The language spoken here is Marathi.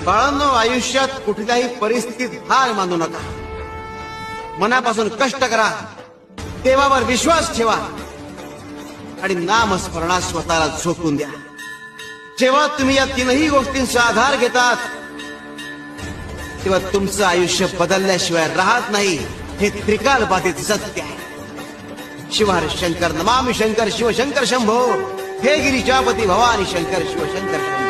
बाळांनो, आयुष्यात कुठल्याही परिस्थितीत हार मानू नका. मनापासून कष्ट करा, देवावर विश्वास ठेवा आणि नामस्मरणात स्वतःला झोकून द्या. जेव्हा तुम्ही या तीनही गोष्टींचा आधार घेतात तेव्हा तुमचं आयुष्य बदलल्याशिवाय राहत नाही. हे त्रिकाल बाधित सत्य आहे. शिवहर शंकर नमामि शंकर शिवशंकर शंभो. हे गिरिजापती भवानी शंकर शिवशंकर शंभो.